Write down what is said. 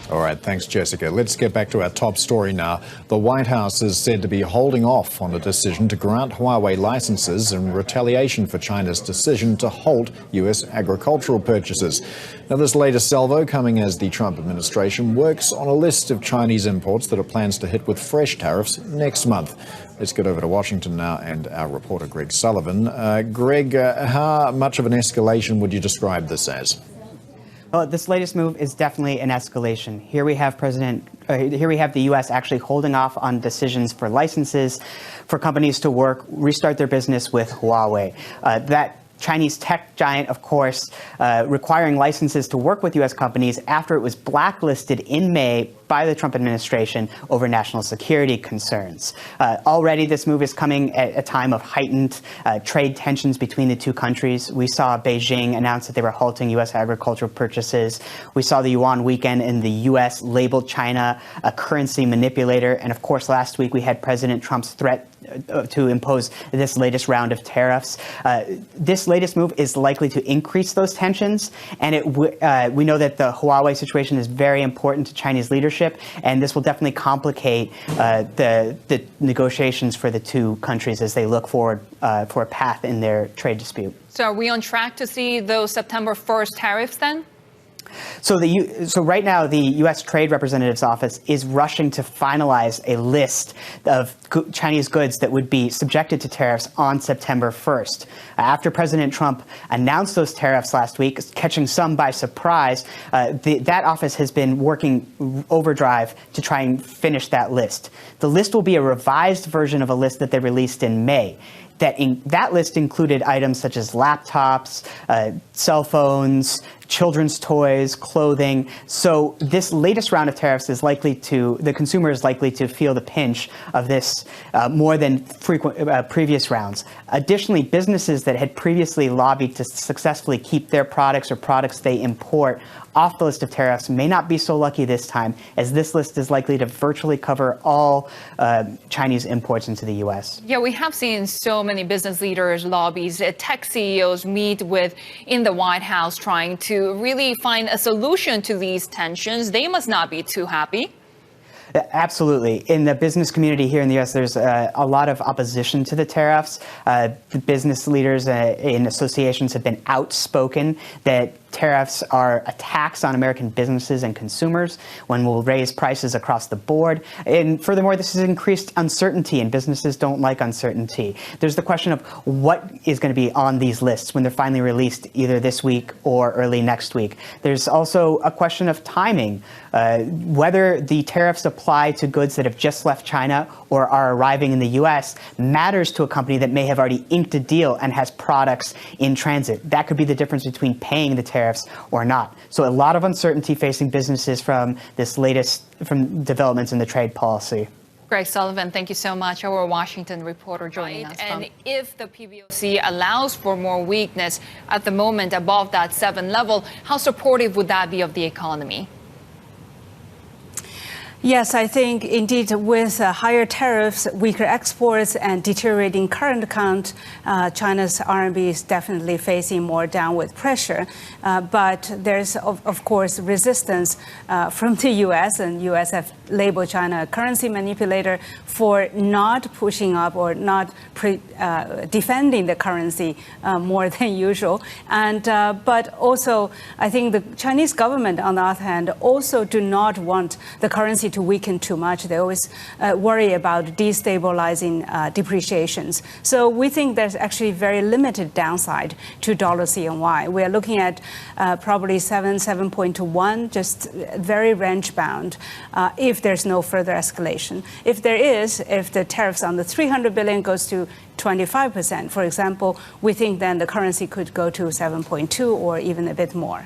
All right, thanks, Jessica. Let's get back to our top story now. The White House is said to be holding off on a decision to grant Huawei licenses in retaliation for China's decision to halt U.S. agricultural purchases. Now, this latest salvo coming as the Trump administration works on a list of Chinese imports that it plans to hit with fresh tariffs next month. Let's get over to Washington now and our reporter, Greg Sullivan. Greg, how much of an escalation would you describe this as? Well, this latest move is definitely an escalation. Here we have the U.S. actually holding off on decisions for licenses for companies to restart their business with Huawei. That Chinese tech giant, of course, requiring licenses to work with U.S. companies after it was blacklisted in May by the Trump administration over national security concerns. Already, this move is coming at a time of heightened trade tensions between the two countries. We saw Beijing announce that they were halting U.S. agricultural purchases. We saw the yuan weekend in the U.S. labeled China a currency manipulator. And of course, last week we had President Trump's threat to impose this latest round of tariffs. This latest move is likely to increase those tensions. And we know that the Huawei situation is very important to Chinese leadership. And this will definitely complicate the negotiations for the two countries as they look forward for a path in their trade dispute. So are we on track to see those September 1st tariffs then? So right now, the U.S. Trade Representative's Office is rushing to finalize a list of Chinese goods that would be subjected to tariffs on September 1st. After President Trump announced those tariffs last week, catching some by surprise, that office has been working overdrive to try and finish that list. The list will be a revised version of a list that they released in May. That list included items such as laptops, cell phones, children's toys, clothing. So this latest round of tariffs is the consumer is likely to feel the pinch of this more than previous rounds. Additionally, businesses that had previously lobbied to successfully keep their products or products they import off the list of tariffs may not be so lucky this time, as this list is likely to virtually cover all Chinese imports into the U.S. Yeah, we have seen so many business leaders, lobbies, tech CEOs meet in the White House trying to really find a solution to these tensions. They must not be too happy. Absolutely. In the business community here in the U.S., there's a lot of opposition to the tariffs. The business leaders in associations have been outspoken that tariffs are a tax on American businesses and consumers when we'll raise prices across the board. And furthermore, this has increased uncertainty, and businesses don't like uncertainty. There's the question of what is going to be on these lists when they're finally released either this week or early next week. There's also a question of timing, whether the tariffs apply to goods that have just left China or are arriving in the U.S. matters to a company that may have already inked a deal and has products in transit. That could be the difference between paying the tariffs or not. So a lot of uncertainty facing businesses from developments in the trade policy. Greg Sullivan, thank you so much. Our Washington reporter joining us. And if the PBOC allows for more weakness at the moment above that 7 level, how supportive would that be of the economy? Yes, I think indeed with higher tariffs, weaker exports, and deteriorating current account, China's RMB is definitely facing more downward pressure. But there's, of course, resistance from the U.S., and U.S. have labeled China a currency manipulator for not pushing up or not defending the currency more than usual. And but also, I think the Chinese government, on the other hand, also do not want the currency to weaken too much. They always worry about destabilizing depreciations. So we think there's actually very limited downside to dollar CNY. We are looking at probably 7.1, just very range bound if there's no further escalation. If there is, if the tariffs on the 300 billion goes to 25%, for example, we think then the currency could go to 7.2 or even a bit more.